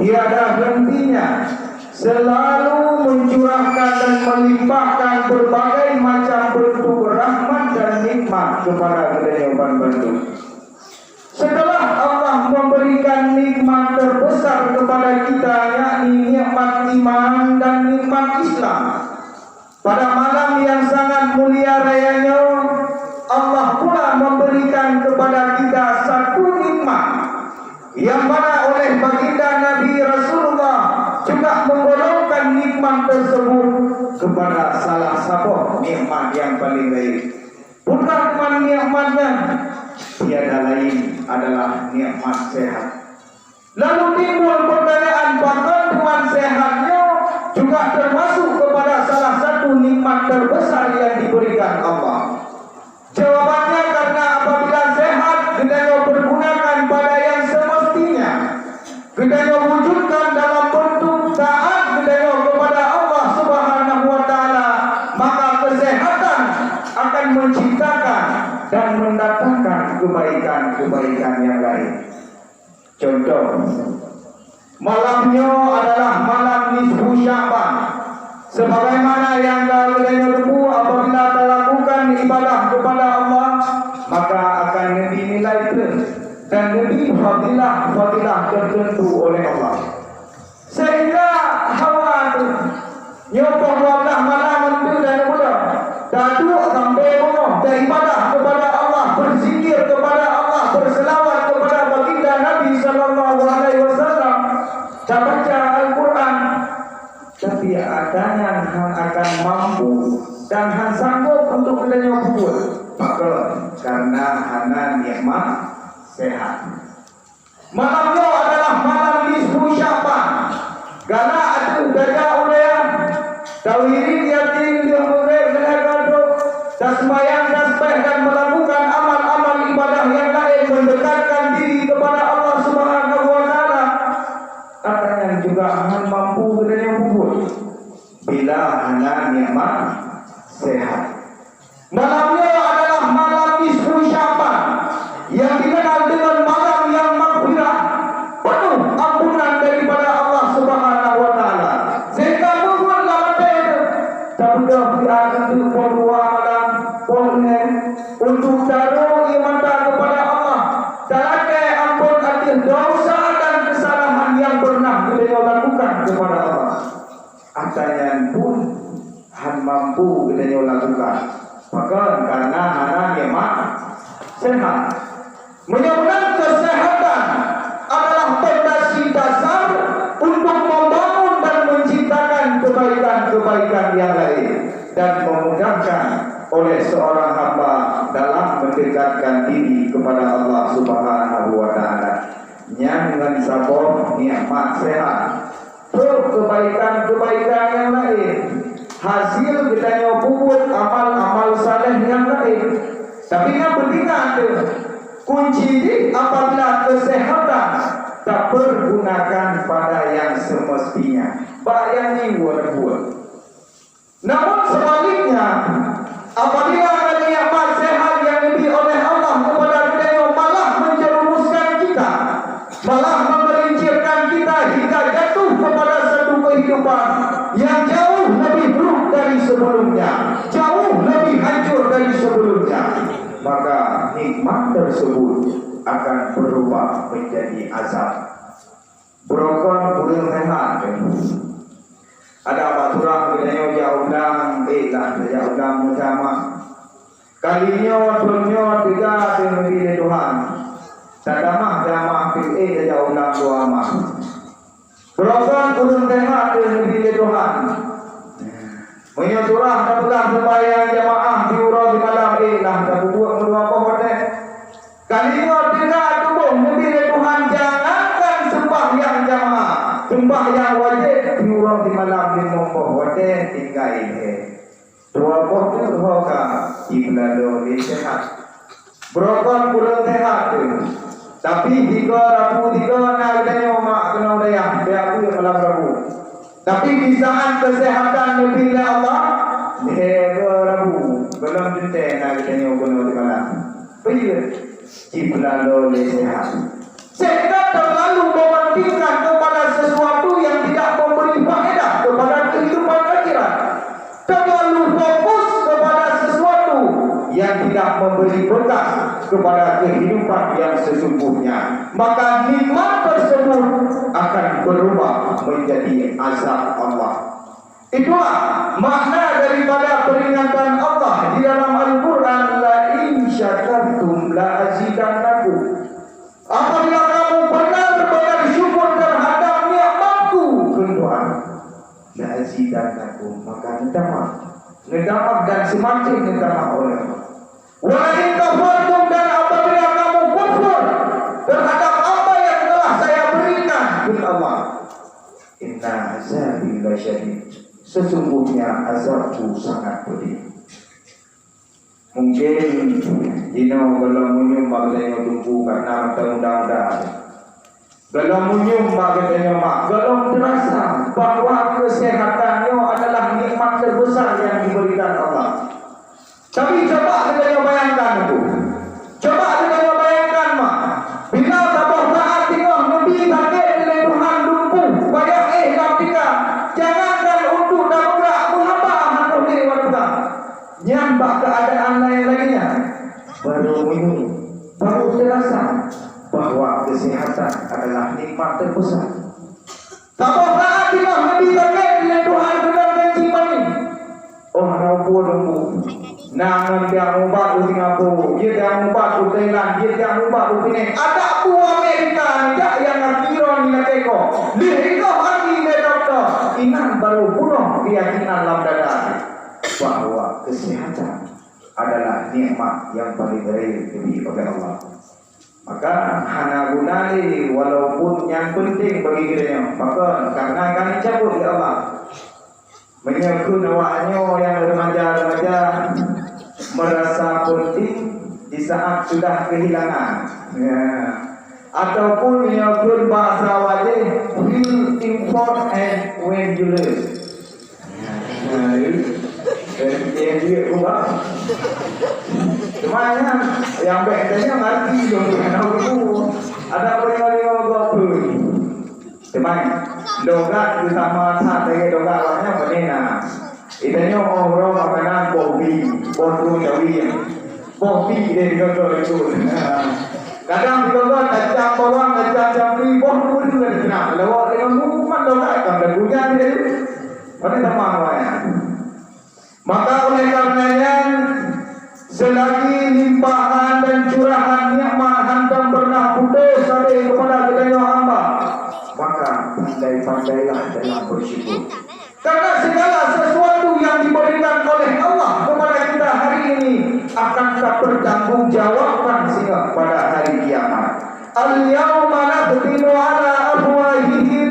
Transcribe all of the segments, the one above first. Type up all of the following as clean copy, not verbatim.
tiada hentinya, selalu mencurahkan dan melimpahkan berbagai macam bentuk rahmat dan nikmat kepada kita bantu. Setelah Allah memberikan nikmat terbesar kepada kita, yakni nikmat iman dan nikmat Islam, pada malam yang sangat mulia rayanya, Allah pula memberikan kepada kita satu nikmat yang mana oleh baginda Nabi Rasulullah juga menggolongkan nikmat tersebut kepada salah satu nikmat yang paling baik. Bukan nikmatnya tiada lain adalah nikmat sehat. Lalu timbul pertanyaan, bahkan nikmat sehatnya juga termasuk kepada salah satu nikmat terbesar yang diberikan Allah. Jawabannya karena apabila sehat, kita pergunakan pada yang semestinya, kita wujudkan dalam bentuk taat kita kepada Allah Subhanahu wa taala, maka kesehatan akan menciptakan dan mendatangkan kebaikan-kebaikan yang lain. Contoh, malamnya adalah malam nisfu Sya'ban. Sebagaimana yang kalian tahu, apabila melakukan ibadah kepada Allah, maka akan dinilai dan diberi fadilah tertentu oleh Allah. Sehingga hawa nyopoh 12 malam itu dan muda daduk sampai rumah beribadah kepada Allah, berzikir kepada Allah, berselawat kepada baginda Nabi sallallahu alaihi wasallam, baca Al-Quran. Tapi adanya yang akan mampu dan yang sanggup untuk kita buat, maka karena hana nikmat sehat. Malamnya adalah malam nisfu Sya'ban. Karena ada daya ulaya tawirin yakin dia mengajar dan sembahyang dan dan melakukan amal-amal ibadah yang lain, mendekatkan diri kepada Allah Subhanahu wa taala. Adanya juga akan mampu kita buat bila hana nikmat sehat. Malamnya adalah malam nisfu Sya'ban yang dikenal dengan malam yang maghfirah, penuh ampunan daripada Allah Subhanahu wa taala. Sehingga buatlah itu tabda fi itu dua malam boleh untuk taruh iman kepada Allah, dalake ampun hati dosa dan kesalahan yang pernah beliau lakukan kepada Allah. Adanya pun han mampu beliau lakukan, maka karena hana nikmat sehat. Menyebutkan kesehatan adalah fondasi dasar untuk membangun dan menciptakan kebaikan-kebaikan yang lain dan memudahkan oleh seorang hamba dalam mendekatkan diri kepada Allah Subhanahu wa taala. Dengan sabor nikmat sehat, kebaikan-kebaikan yang lain, hasil kita buat amal-amal saleh yang lain. Tapi yang penting ada kunci apabila kesehatan tak pergunakan pada yang semestinya, bayang buat. Namun sebaliknya, apabila ada nikmat sehat yang diberi oleh Allah kepada kita, malah menjerumuskan kita, malah memelincirkan kita hingga jatuh kepada satu kehidupan yang jauh lebih buruk dari sebelumnya, jauh lebih hancur dari sebelumnya, maka nikmat tersebut akan berubah menjadi azab. Berokon boleh rehat. Ada baturan bedanya jauh udang, jauh udang bersama. Kalinya dunia tiga demi Tuhan. Sadamah jamah pilih jauh udang dua mah. Berokon boleh rehat demi Tuhan. Menyeturah dapat sembahyang jamaah diurus di malam tak buat kedua pohon kalinya tidak tubuh demi Tuhan. Jangankan sembahyang jamaah, sembahyang wajib diurus di malam di nombor wajib tinggal ini. Dua pohon hoka ibnado di sehat. Berokon pulang sehat tapi jika rabu jika nak adanya mak kena udaya dia aku yang malam rabu. Tapi di saat kesehatan lebih Allah, dia rabu belum cinta nak adanya guna di malam. Begitu, cipta lo sehat. Sehingga terlalu mementingkan kepada sesuatu memberi berkah kepada kehidupan yang sesungguhnya, maka nikmat tersebut akan berubah menjadi azab Allah. Itulah makna daripada peringatan Allah di dalam Al-Quran, la in syakartum la azidannakum. Apabila kamu benar-benar syukur terhadap nikmatku, kedua, la azidannakum, maka nedamah dan semakin nedamah oleh Allah. Wa in kafartum, dan apabila kamu kufur terhadap apa yang telah saya berikan, kata Allah, inna azabi lasyadid, sesungguhnya azabku sangat pedih. Mungkin dino kalau menyumbang dengan tumpu karena undang-undang. Kalau menyumbang katanya mak, kalau terasa bahawa kesehatannya adalah nikmat terbesar yang diberikan Allah. Tapi coba kita bayangkan itu. Coba kita bayangkan mak, bila tabah saat tengah lebih sakit oleh Tuhan lumpuh, bayar ketika jangankan untuk darurat muhabah atau dewasa, nyambak keadaan lain lainnya, baru minum, baru terasa bahwa kesehatan adalah nikmat terbesar. Tabah saat tengah lebih sakit oleh Tuhan benar dan cimani. Oh, nampu. Nangan dia ubat di Singapura, dia dia ubat di Thailand, dia dia ubat di Penang. Ada tu Amerika tidak yang akiran ni teko. Lihat hati dia doktor. Inan baru pulang keyakinan dalam dada bahwa kesehatan adalah nikmat yang paling baik diberi Allah. Maka hana gunali walaupun yang penting bagi kita, maka karena kami cabut ya Allah. Menyekun awaknya yang remaja-remaja merasa penting di saat sudah kehilangan, ya. Ataupun menyekun bahasa wajib feel important when you lose. Yang dia ubah. Cumanya yang bedanya ngerti dong kalau itu ada perkara-perkara teman dogat bersama saat lagi dogat awalnya menena itanya orang makanan kopi jawi kopi dari dogat itu kadang dogat kacang bawang kacang jambi bodoh itu kan kenapa lewat dengan hukuman dogat kan dan punya dia pada teman awalnya. Maka oleh karenanya selagi limpahan dan curahan nikmat hantam pernah putus sampai kepada kedaya hamba, maka pandai-pandailah dalam bersyukur. Karena segala sesuatu yang diberikan oleh Allah kepada kita hari ini akan bertanggungjawabkan sehingga pada hari kiamat. Al-yawma nakhtimu ala afwahihim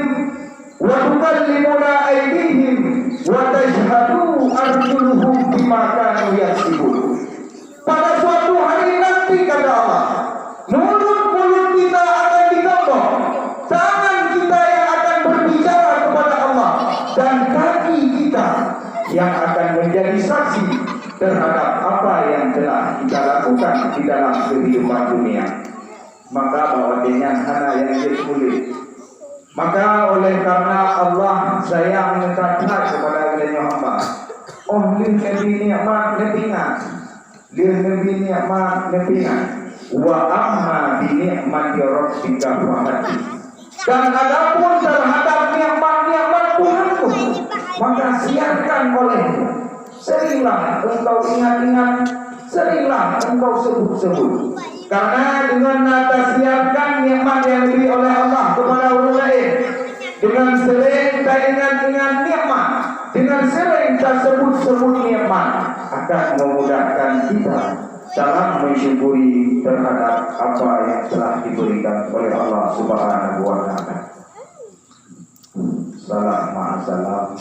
wa tukallimuna aydihim wa tashhadu arjuluhum bima kanu yaksibun. Pada suatu hari nanti kata Allah, mulut kita akan digembok, tangan kita yang akan berbicara kepada Allah, dan kaki kita yang akan menjadi saksi terhadap apa yang telah kita lakukan di dalam kehidupan dunia. Maka bahwasanya hana yang ditulis. Maka oleh karena Allah sayang mengatakan kepada kedanya hamba, oh lin nabi nikmat nepingat, lin nabi nikmat nepingat, wa amma bi nikmati rabbika fahati. Dan adapun terhadap nikmat-nikmat Tuhanku, maka siarkan olehmu. Seringlah engkau ingat-ingat, seringlah engkau sebut-sebut. Karena dengan nada siarkan nikmat yang diberi oleh Allah kepada orang lain, dengan sering tak ingat-ingat nikmat, dengan sering tak sebut-sebut nikmat, akan memudahkan kita dalam mensyukuri terhadap apa yang telah diberikan oleh Allah Subhanahu wa Ta'ala. Salam ma'asalam.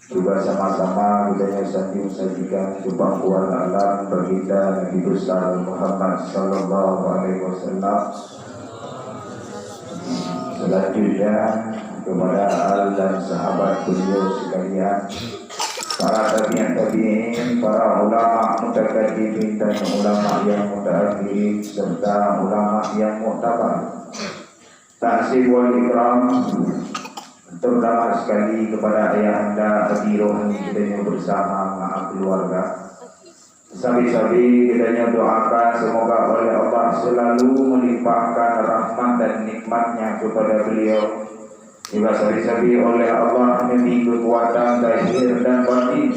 Juga sama-sama budaya sanjung sajikan kebangkuan alam baginda Nabi besar Muhammad sallallahu alaihi wasallam. Selanjutnya kepada al dan sahabat beliau sekalian, para tabi'in, para ulama mutaqaddimin dan ulama yang mutaakhirin serta ulama yang mu'tabar. Ta'zim wal ikram terutama sekali kepada ayah anda Abi Rohani kita bersama keluarga. Sabi-sabi kiranya doakan semoga oleh Allah selalu melimpahkan rahmat dan nikmatnya kepada beliau. Juga sabi-sabi oleh Allah memberi kekuatan zahir dan batin,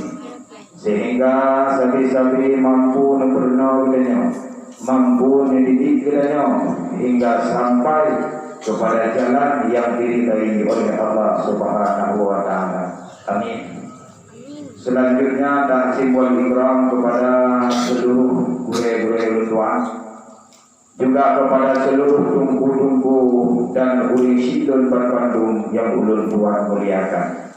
sehingga sabi-sabi mampu memperkenal kiranya, mampu mendidik kiranya, hingga sampai kepada jalan yang diridai oleh Allah Subhanahu wa Ta'ala. Amin. Selanjutnya dan simbol ikram kepada seluruh guru-guru tuan, juga kepada seluruh tungku-tungku dan uli sidul Bandung yang ulun tuan muliakan.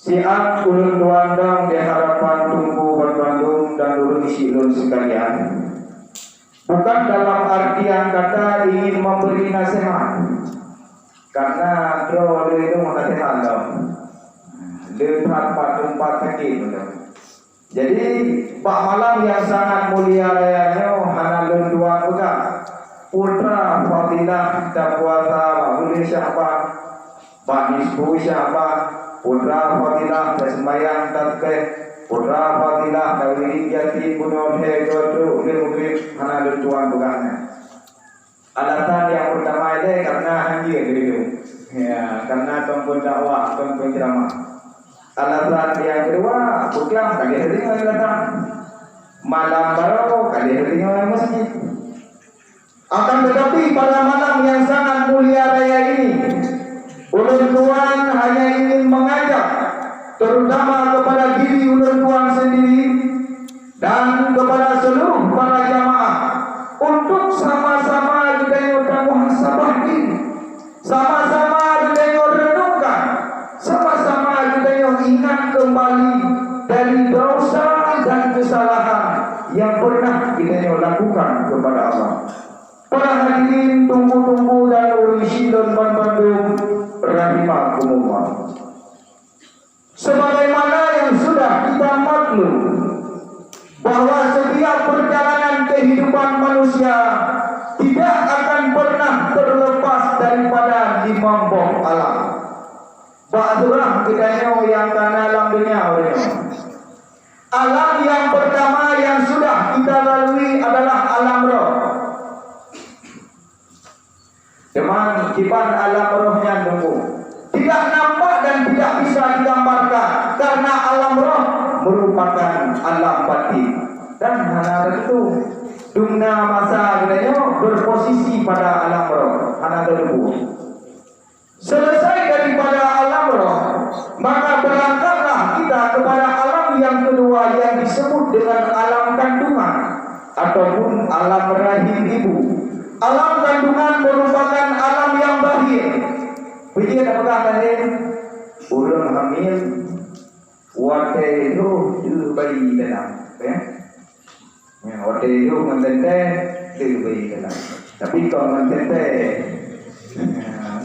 Siap ulun tuan dan di harapan tungku Bandung dan uli sidul sekalian, bukan dalam artian kata ingin memberi nasihat, karena doa itu nasihat dong. Lepas patung sakit betul. Jadi pak malam yang sangat mulia rayanya hana dua pegang putra fadilah dakwata boleh siapa pak nisbu siapa putra fadilah sembahyang tatke putra fadilah dari jati bunuh hegotu lebih hana dua pegangnya. Alasan yang pertama ini karena anjir gitu ya, karena tuan dakwah tuan ceramah. Alasan yang kedua, bukan kali hari ini datang malam baru kali hari ini masjid. Akan tetapi pada malam yang sangat mulia raya ini, ulun tuan hanya ingin mengajak, terutama kepada diri ulun tuan sendiri dan kepada seluruh para jamaah untuk sama-sama kita muhasabah diri, sama-sama kita renungkan, sama-sama ingat kembali dari dosa dan kesalahan yang pernah kita lakukan kepada Allah. Para hadirin tunggu-tunggu dan urisi dan Bandung rahimakumullah. Sebagaimana yang sudah kita maklum bahwa setiap perjalanan kehidupan manusia tidak akan pernah terlepas daripada dimambok alam. Ba'durah kitanya yang karena alam dunia. Alam yang pertama yang sudah kita lalui adalah alam roh. Teman kipan alam rohnya tunggu. Tidak nampak dan tidak bisa digambarkan karena alam roh merupakan alam batin. Dan hana itu dunia masa kitanya berposisi pada alam roh. Hana itu selesai daripada alam roh, maka berangkatlah kita kepada alam yang kedua yang disebut dengan alam kandungan ataupun alam rahim ibu. Alam kandungan merupakan alam yang bahir. Begini apakah tadi? Ulun hamil, wate itu bayi dalam, ya. Wate itu mentente itu bayi dalam. Tapi kalau mentente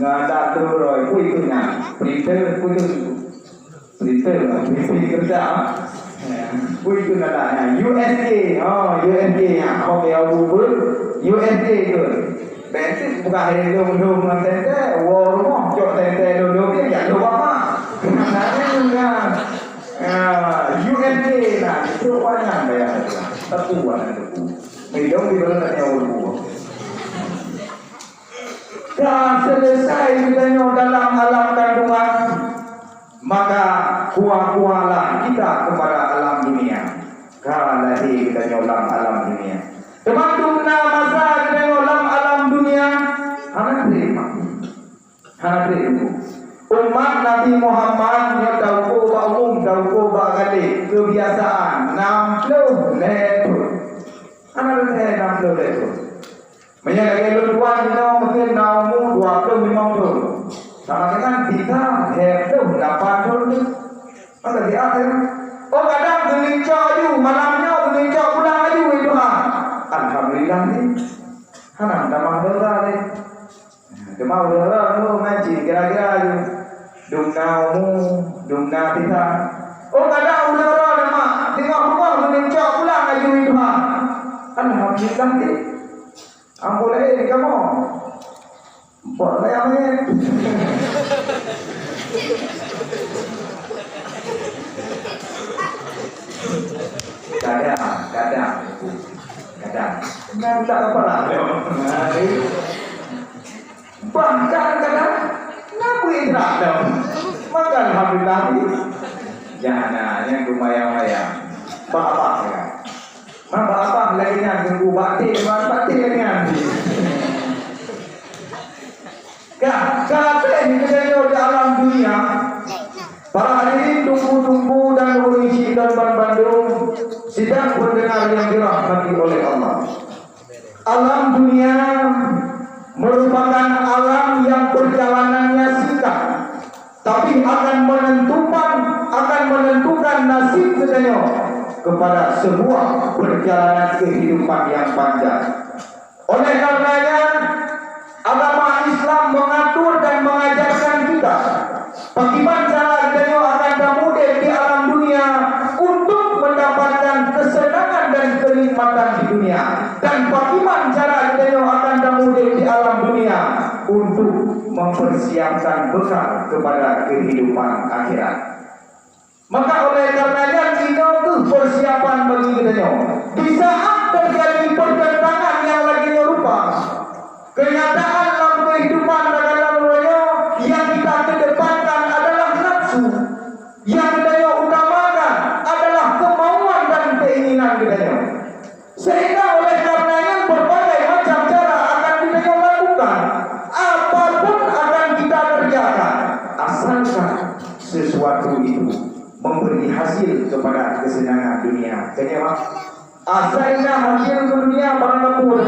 nggak ada tuh roy, punya printer kerja, itu nadanya USD, USD nya, oke Google USD itu, bensin bukan hari itu mendung tente, warung cok tente dulu dia jangan lupa mah, nanti juga USD nah itu banyak bayar, tepuan itu, minum di belakangnya warung. Dan selesai kita dalam alam kandungan, maka kuah-kuahlah kita kepada alam dunia. Kalau kita dalam alam dunia, teman-teman masa kita dalam alam dunia, hana terima. Umat Nabi Muhammad yang tahu kali kebiasaan 60 letur, hana 60 letur. Menyalahkan lutuan kita mungkin namu 25 tahun. Sama dengan kita itu 8 tahun. Maka di akhir, oh kadang gelincah ju, malamnya gelincah pulang aja itu ha. Alhamdulillah ni, hana damah dera ni. Demau dera tu ngaji kira-kira ju. Dumna kita. Oh kadang dera demah, tengok rumah gelincah pulang aja itu ha. Alhamdulillah ni. Boleh kamu boleh amin. Kadang. Nggak apa lah. Bahkan kadang Nabi Ibrahim makan habis Nabi. Jangan yang lumayan-lumayan. Bapak ya. Bapak lagi yang tunggu batik lagi yang. Kalau ini kejadian di alam dunia, para hadirin tunggu dan mengisi dan Bandung sedang mendengar yang dirahmati oleh Allah. Alam dunia merupakan alam yang perjalanannya singkat, tapi akan menentukan nasib kita kepada sebuah perjalanan kehidupan yang panjang. Oleh karenanya agama Islam mengatur dan mengajarkan kita bagaimana cara kita akan kemudian di alam dunia untuk mendapatkan kesenangan dan kenikmatan di dunia, dan bagaimana cara kita akan kemudian di alam dunia untuk mempersiapkan bekal kepada kehidupan akhirat. Maka oleh karenanya kita itu persiapan bagi kita. Di saat terjadi pertentangan yang lagi nyerupa, kenyataan dalam kehidupan dalam dunia yang kita kedepankan adalah nafsu, yang kita utamakan adalah kemauan dan keinginan kita. Sehingga oleh karenanya berbagai macam cara akan kita lakukan, apapun akan kita kerjakan, asalkan sesuatu itu memberi hasil kepada kesenangan dunia. Kenapa? Asalnya hasil dunia barang kubur.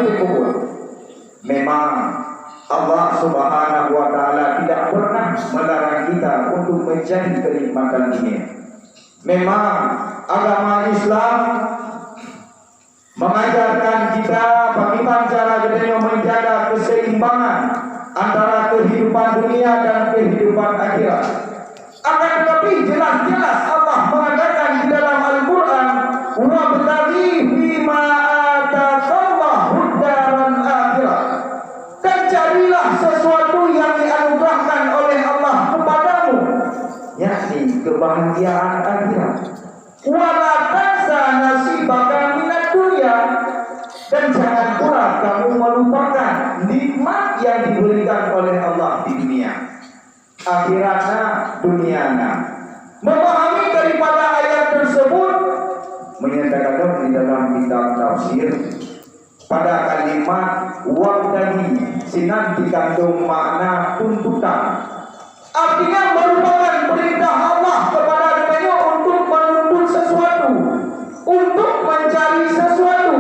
Memang Allah Subhanahu wa taala tidak pernah melarang kita untuk mencari kenikmatan dunia. Memang agama Islam mengajarkan kita bagaimana cara kita menjaga keseimbangan antara kehidupan dunia dan kehidupan akhirat. Akan tetapi jelas-jelas Allah mengatakan di dalam Al-Quran, wa btaghi fima atakallahu daral akhirah, dan carilah sesuatu yang dianugerahkan oleh Allah kepadamu, yakni kebahagiaan akhirat. Wala tansa nasibaka minad dunya, dan jangan pula kamu melupakan nikmat yang diberikan oleh Allah di dunia. Akhiratnya, dunianya. Memahami daripada ayat tersebut menyatakan di dalam kitab tafsir pada kalimat wabdani sinan dikandung makna tuntutan. Artinya merupakan perintah Allah kepada kita untuk menuntut sesuatu, untuk mencari sesuatu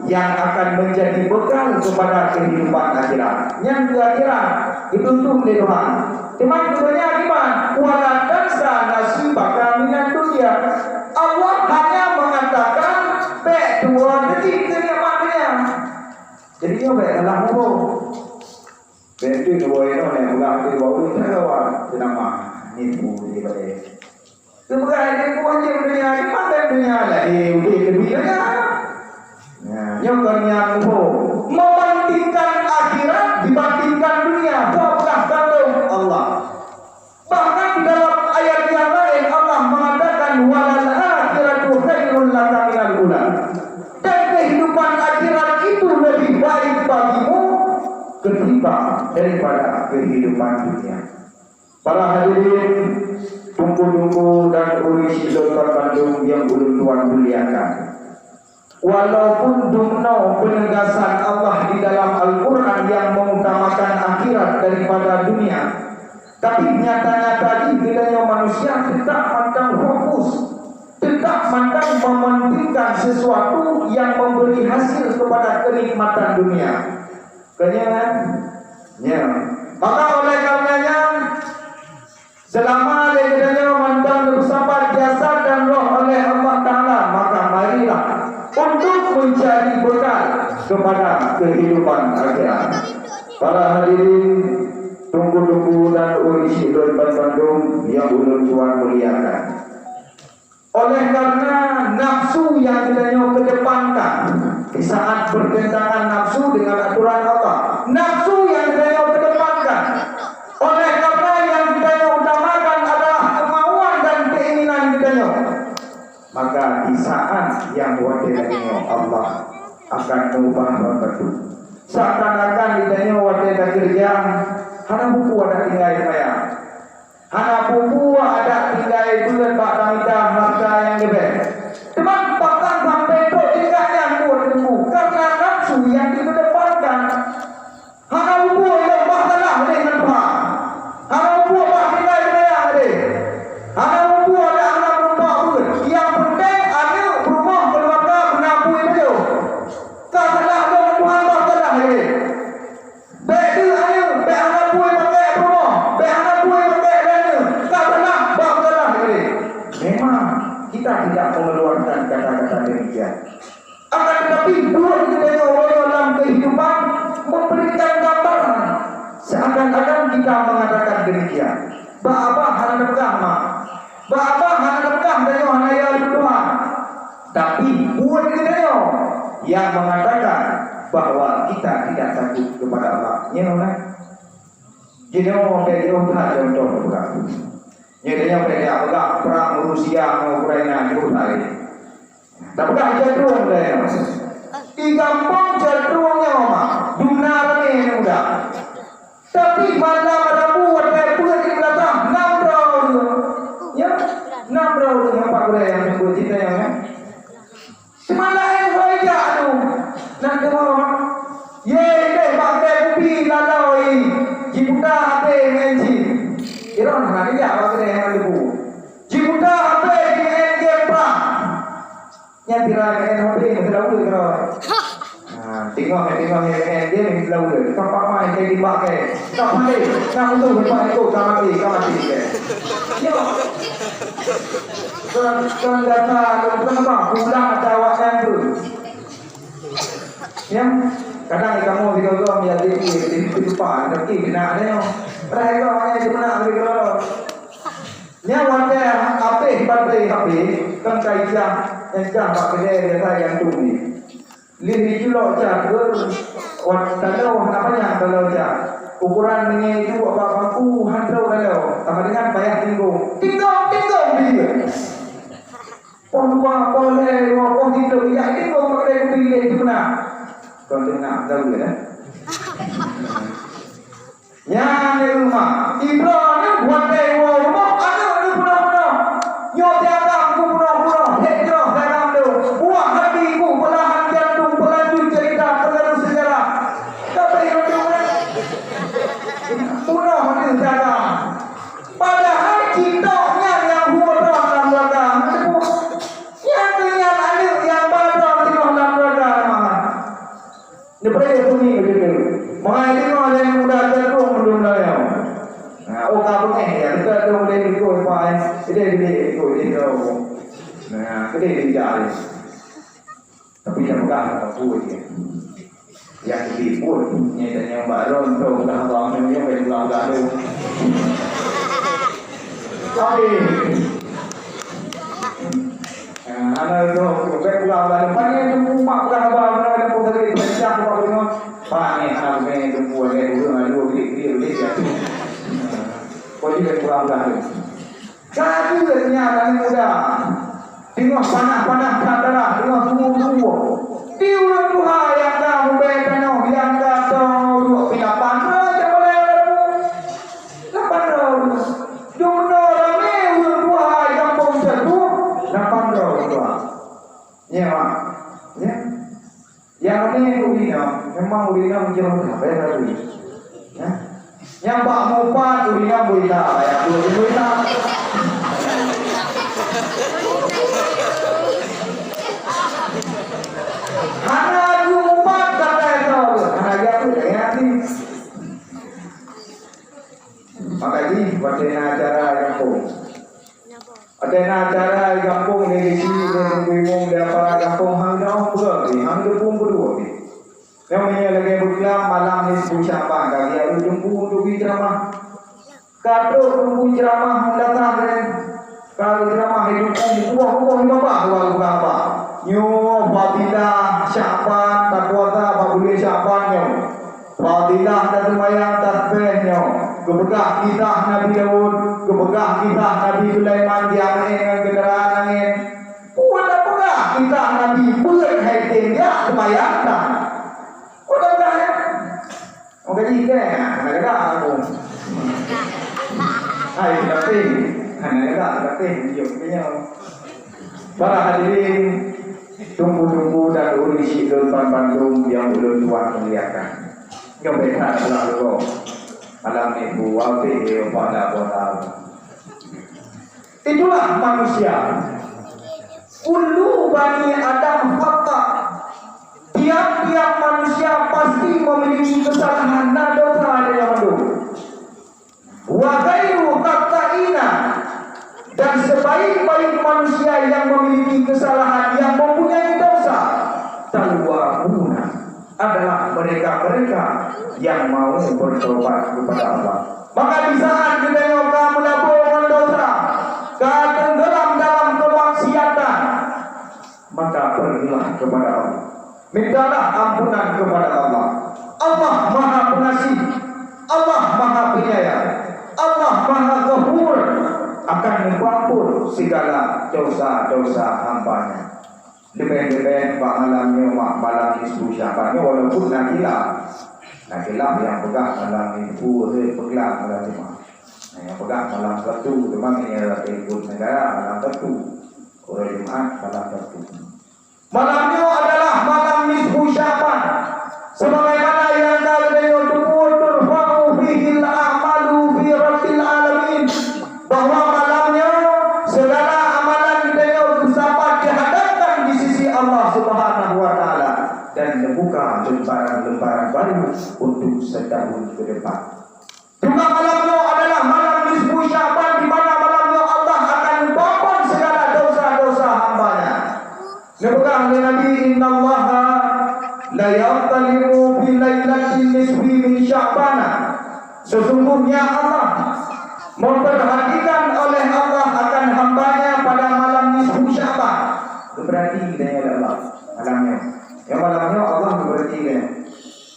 yang akan menjadi bekal kepada kehidupan akhirat. Yang di akhirat dituntut oleh Tuhan. Cuman dunia gimana? Wala tansa nasibaka minad dunya. Allah hanya mengatakan dua detik kenikmatannya. Jadi dia dalam hukum. Itu dua itu yang ulang di bawah itu lewat nama nipu di bawah. Sebagai nipu aja dunia gimana dunia lagi lebih lagi. Yang kerana mementingkan akhirat dibandingkan dunia. Bukan kandung Allah. Bahkan di dalam ayat yang lain Allah mengatakan walal akhiratu khairul laka minal ula. Dan kehidupan akhirat itu lebih baik bagimu ketimbang daripada kehidupan dunia. Para hadirin, tunggu-tunggu dan urus Dr. Bandung yang ulun tuan muliakan. Walaupun dumno penegasan Allah di dalam Al-Quran yang mengutamakan akhirat daripada dunia, tapi nyata-nyata kita manusia tetap mandang fokus, tetap mandang mementingkan sesuatu yang memberi hasil kepada kenikmatan dunia. Kenyataan? Ya. Maka oleh karenanya selama kita mandang bersama jasad dan roh oleh Allah Ta'ala, maka marilah untuk mencari bekal kepada kehidupan akhirat. Para hadirin, tunggu-tunggu dan urisi Dr. Bandung yang ulun tuan muliakan. Oleh karena nafsu yang kita kedepankan di saat bertentangan nafsu dengan aturan Allah, nafsu yang kita kedepankan. Oleh karena yang kita utamakan adalah kemauan dan keinginan kita, maka di saat yang batu. Seakan-akan lidahnya wadah dah kerja, hana buku ada tinggal saya. Hana buku ada tinggal bulan bak tamita harta yang lebih. Teman bahkan sampai itu tinggalnya buat buku karena nafsu yang dikedepankan. Hana buku yang bahkanlah dengan Tuhan. Hana buku bak tinggal saya ada. Hana buku ada anak rumah pun. Yang penting ada rumah keluarga menabui itu. Katalah dengan Tuhan bahkanlah ada. Betul ada. Betul buat pakai rumah. Betul buat pakai dana. Katalah bahkanlah ada. Memang kita tidak mengeluarkan kata-kata demikian. Akan tetapi buruk kita dalam kehidupan memberikan gambaran seakan-akan kita mengatakan demikian. Bapak hana pegang mak, bapak hana pegang dayo hana ya Tuhan. Tapi buat kita yang mengatakan bahwa kita tidak takut kepada Allah. Ya mana? Jadi orang dari Tuhan contoh bukan. Nyatanya mereka apakah perang Rusia mau Ukraina jauh hari. Apakah jadruang mereka? Di kampung jadruangnya mak, dunar ni muda. Tapi mana ada buat dari bulan di belakang 6 tahun, ya 6 tahun yang Pak Guru yang sebut kita yang ya. Semalam yang saya tu, nak kemana? Ye deh pakai kopi laloi, jibuta hati menci. Kira nak dia apa kena yang lebu. Jibuta hati dengan gepa. Yang tira dengan hati selalu kira. Tengok dia ni selalu. Apa main jadi pakai. Tak pandai. Nak untuk lepas itu kamati. Yo. Kan data kenapa pulang ada awasan tu. Ya. Kadang kamu juga menjadi di depan tapi kena ada yang mereka orang yang mana mereka. Nya wanda ape baterai ape kan kaisa yang tak pakai dia yang tunggu. Lebih jual jagur, kalau namanya kalau ukuran ini itu apa bangku handal kalau sama dengan bayar tinggal dia. Pondua boleh wapun itu ya tinggal pakai pilih itu nak. Kalau dengar tahu ya. Yang di rumah Ibrahim buat dewa rumah ada pura-pura. Yo tiada pura-pura. Hekro dalam tu. Buat hatiku belahan jantung pelanjut cerita penerus sejarah. Tapi itu pura hati sejarah. Padahal cintanya yang buat dalam keluarga. Yang dengan anak yang pada dalam keluarga. Daripada itu ni begitu. Makanya itu ada yang muda cenderung belum layak. Oh kamu ni ya, kita tu boleh ikut faham. Dia ikut dia. Nah, kita dijari. Tapi yang bukan aku dia. Yang dipun, yang baru untuk dah bangun yang berulang kali. Tapi anak itu berulang kali. Mana itu rumah dah bangun ada pun tadi berjam bangun. Pak ni anak itu buat dulu dia jatuh. Kau juga kurang kali. Satu ternyata ni muda. Tengok panah darah, tengok semua. Di ulang Tuhan yang dah memberikan yang dah tahu dua pinapan saja boleh ada. Lapan tahun. Jono ramai ulang Tuhan yang pun jatuh. 8 tahun Tuhan. Ya mak. Ya. Yang ini urina, memang urina menjelang berapa ya tadi? Ya. Yang Pak Mupan urina berita, ya berita. Hana Mupan kata itu, hana jatuh ya ni. Makanya pada acara kampung. Ada acara kampung ni di bingung dia para kampung hang dah pun berdua ni. Yang punya lagi berbilang malam ni susah bang dia jumpa untuk ceramah. Kado tunggu ceramah datang kan. Kalau ceramah hidup buah apa. Nyo fadilah Syaban takwata babule Syaban nyo. Fadilah dan lumayan tasbih nyo. Kebegah kisah Nabi Daud, kebegah kisah Nabi Sulaiman diamain dengan kenderaan angin. Puan dah pegah kisah Nabi bulan haitin dia semayangkan. Magaji kan, nak aku. Hai, tapi, tapi, jawabnya. Para hadirin, tunggu-tunggu dan urisi Sultan Bandung yang belum tuan muliakan. Yang mereka selalu alam ibu wafi pada botal. Itulah manusia. Kullu bani Adam khata. Tiap-tiap manusia pasti memiliki kesalahan dan dosa dalam hidup. Wa ghairu khata'ina, dan sebaik-baik manusia yang memiliki kesalahan, yang mempunyai dosa, tawwabuna, adalah mereka-mereka yang mau bertobat kepada Allah. Maka di saat kita nyoba melakukan dosa, tenggelam dalam kemaksiatan, maka pergilah kepada Allah. Mintalah ampunan kepada Allah. Allah Maha Pengasih, Allah Maha Penyayang, Allah Maha Ghafur, akan mengampun segala dosa-dosa hambanya. Lebih-lebih malamnya malam nisfu Syaban, walaupun nakilah yang pegang malam nisfu pegang malam Jumat. Yang pegang malam Sabtu memang ini adalah ikut negara malam Sabtu. Orang Jumat malam Sabtu. Malamnya adalah malam nisfu Syaban. Sebagaimana yang kalian turfa'u fihi al-a'malu fi rabbil alamin, bahwa malamnya segala amalan beliau dapat dihadapkan di sisi Allah Subhanahu wa taala dan membuka lembaran-lembaran baru untuk setahun ke depan. Juga malamnya adalah malam nisfu Syaban, di mana malamnya Allah akan membawa segala dosa-dosa hambanya. Sebutkan oleh Nabi, innallaha la yaqtalimu fi lailatin nisfi min Sya'ban. Sesungguhnya Allah memperhatikan oleh Allah akan hambanya pada malam nisfu Sya'ban. Berarti dia Allah malamnya. Yang malamnya Allah berarti dia.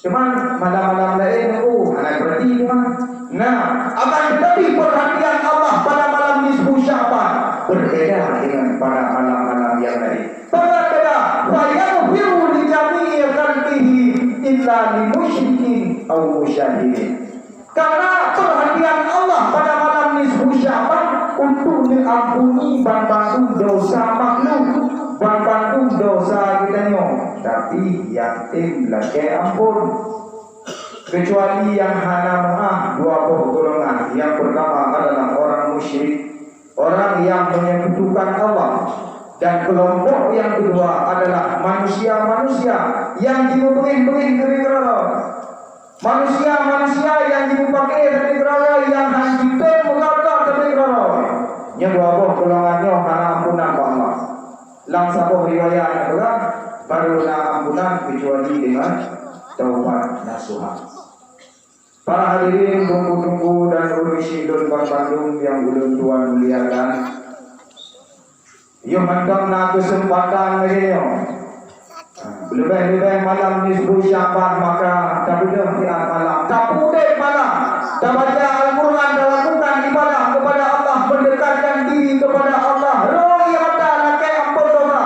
Cuman malam-malam lain anak berarti cuman. Nah, akan tetapi perhatian Allah pada malam nisfu Sya'ban berbeda dengan pada malam-malam yang lain. Berbeda. Wa yaghfiru li jami'i khalqihi illa li musyrikin aw musyahidin. Karena perhatian Allah pada malam nisfu Syaban untuk mengampuni bantu dosa makhluk, bantu dosa kita nyo, tapi yatim lagi ampun. Kecuali yang hana maaf dua golongan. Yang pertama adalah orang musyrik, orang yang menyekutukan Allah. Dan kelompok yang kedua adalah manusia-manusia yang dimubengin-bengin dari Allah. Manusia-manusia yang dipakai dari Allah, yang hancur mengata dari Allah. Yang dua golongannya hana ampunan Allah. Langsung riwayat orang baru ampunan kecuali dengan taubat nasuha. Para hadirin tunggu-tunggu dan urisi Sultan Bandung yang ulun tuan muliakan. Yo mandang na kesempatan lagi yo. Lebih-lebih malam nisfu Syaban, maka tabudah di malam, tabudah malam, baca Al-Quran dan lakukan ibadah kepada Allah, mendekatkan diri kepada Allah. Roh yang ada lagi ampun dosa,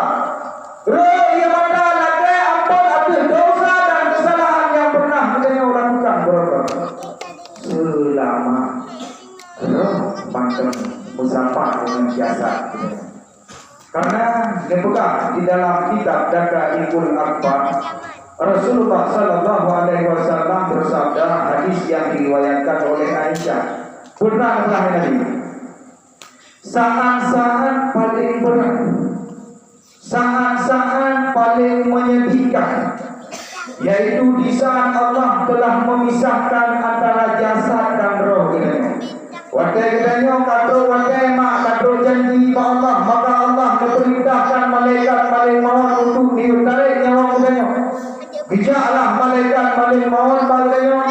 roh yang ada lagi ampun atas dosa dan kesalahan yang pernah kita lakukan berapa selama roh pantang musafah dengan jasad. Karena dibuka di dalam kitab Daqaiqul Akbar, Rasulullah Sallallahu Alaihi Wasallam bersabda, hadis yang diriwayatkan oleh Aisyah, pernahlah Nabi, saat-saat paling berat, saat-saat paling menyedihkan, yaitu di saat Allah telah memisahkan antara jasad dan roh kita. Waktu kita kata waktu mak kata janji pada Allah, maka Allah memerintahkan malaikat maut untuk ditarik nyawa kita. Bijaklah malaikat maut padanya.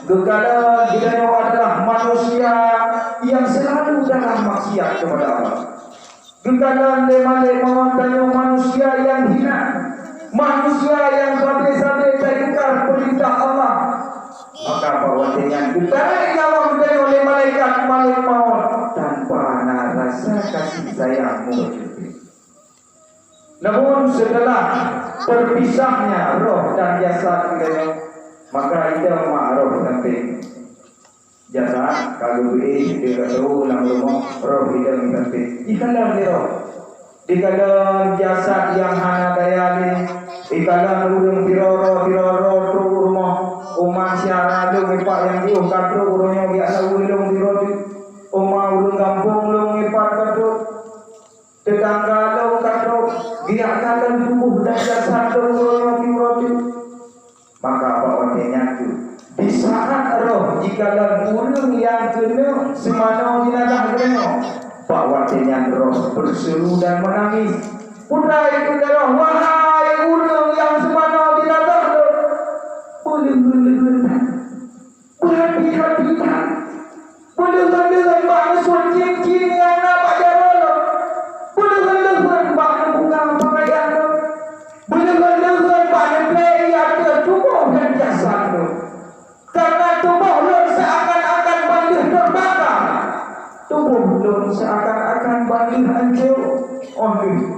Gegala kita adalah manusia yang selalu dalam maksiat kepada Allah. Gegala malaikat maut padanya manusia yang hina, manusia yang sampai-sampai terikar perintah Allah. Maka bahwa dengan ditarik nyawa kita oleh malaikat maut tanpa rasa kasih sayang berlebih. Namun setelah terpisahnya roh dan jasad kita, Maka itu ma'ruf nanti jasa kalau beri dia kata ulang rumah roh tidak nanti ikalah dia roh ikalah jasa yang hana daya ni ikalah urung tiroro tu rumah umat siara tu ngepak yang dia kata urungnya biasa urung tiroro umat urung kampung lu ngepak kata tetangga lu kata dia kata tubuh dan jasa tu urungnya tiroro. Maka apa artinya itu? Di saat roh jika urang yang kena semana jenazah kena, pak artinya roh berseru dan menangis. Putra itu roh wahai urang yang semana jenazah boleh berhati-hatikan, boleh bangsa cincin yang nampak jalan, boleh bangsa bunga pakaian, boleh bangsa play ada tubuh dan jasad. Karena tubuh belum seakan-akan bandih terbakar, tubuh belum seakan-akan bandih hancur.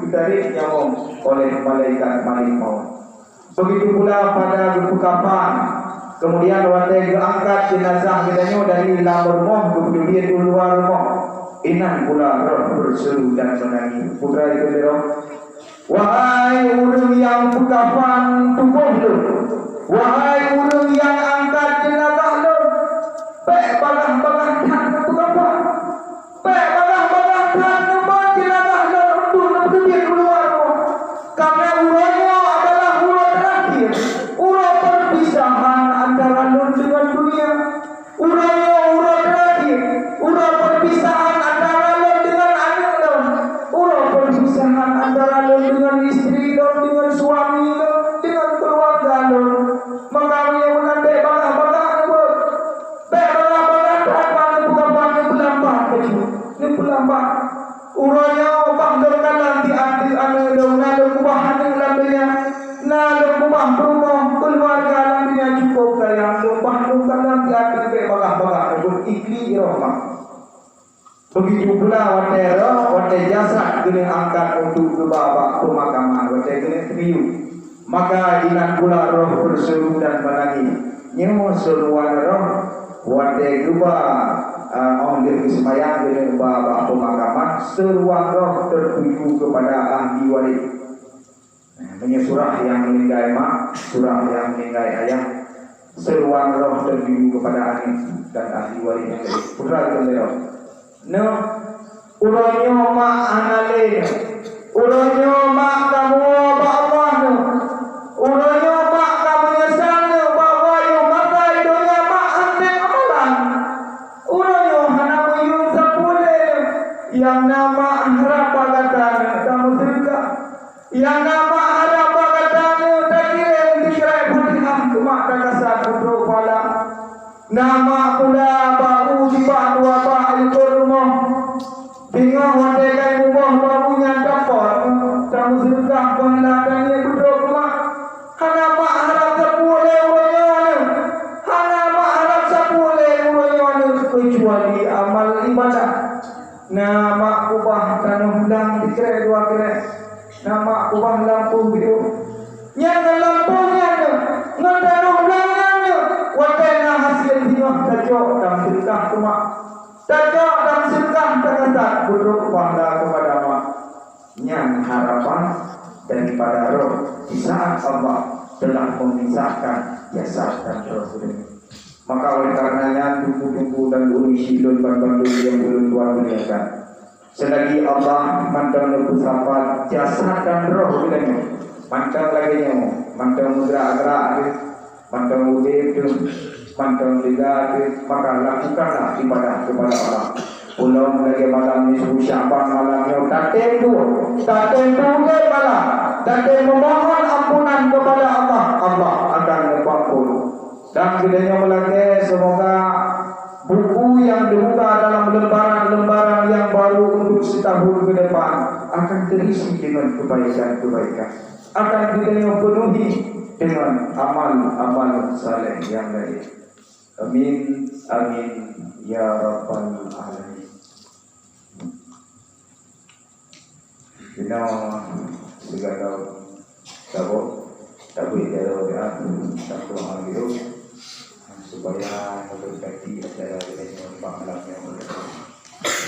Ditarik nyawa oleh malaikat maut. Begitu pula pada berpekapan. Kemudian waktu diangkat jenazah kita dari dalam rumah kemudian keluar rumah. Inan pula roh berseru dan menangis. Putra itu roh. Wahai urang yang berkapan tubuh lu, wahai urang yang angkat jenazah lu, baik bagah-bagah tak berkapan, baik bagah-bagah tak nempat jenazah lu untuk dia keluar rumah. Karena urangnya adalah urang terakhir, urang perpisahan antara lu dengan dunia. Urangnya urang terakhir, urang perpisahan antara lu dengan anak lu, urang perpisahan antara lu dengan istri lu, dengan suami lu, dengan keluarga lu. Maka dia menandai bagah-bagah lu, bagah-bagah tak bukan pelambat kecil, ni pelambat. Urangnya banggakan nanti anti anu lu, nalu kubahan lamanya, nalu kubah rumah keluarga lamanya cukup sayang lu, banggakan nanti anti bagah-bagah lu ikli rahmat. Begitu pula waktu jasad kena angkat untuk ke bawah pemakaman, waktu kena teriu. Maka inan pula roh berseru dan menangis. Nyawa seruan roh waktu juga dia kesemayang kena ke bawah pemakaman. Seruan roh tertuju kepada ahli waris. Punya surah yang meninggal mak, surah yang meninggal ayah. Seruan roh tertuju kepada ahli dan ahli waris yang lain. Putra itu no, urangnya mak anale, urangnya mak kamu bawa no, urangnya mak kamu nyesal bawa yo makai donya mak ante amalan, urangnya hana muyung sepule, yang nama harap agatan kamu terika, yang nama harap agatan tadi yang dikira putihah mak kakasat putra pala, nama pula baru di dua rumah tinggal wandekai rumah barunya dapat kamu sedekah peneladannya duduk rumah hana mak harap sepule urangnya hana mak harap sepule urangnya kecuali amal ibadah nama kubah tanah bulan dikira dua kira nama kubah lampu biru nyata lampunya ngadanuh belangnya wadana hasil hidup tajok dan sedekah rumah tajok dan sedekah terketat buruk bangga kepada mak yang harapan daripada roh di saat Allah telah memisahkan jasad dan roh ini. Maka oleh karenanya tubuh-tubuh dan isi bandung yang belum Tuhan berikan. Selagi Allah mandang bersama jasad dan roh ini, mandang lagi nyamu, mandang gerak-gerak, mandang udip, mandang lidah, maka lakukanlah ibadah kepada Allah. Pulau lagi malam ni subuh Syaban malamnya daten tu malam daten memohon ampunan kepada Allah, Allah akan mengampun. Dan bedanya melangkah semoga buku yang dibuka dalam lembaran-lembaran yang baru untuk setahun ke depan akan terisi dengan kebaikan-kebaikan, akan bedanya penuhi dengan amal-amal saleh yang lain. Amin, amin ya rabbal alamin. Kita segala tabuk, tabuk dia tak doa hidup. supaya memperbaiki acara dengan malam yang berikut.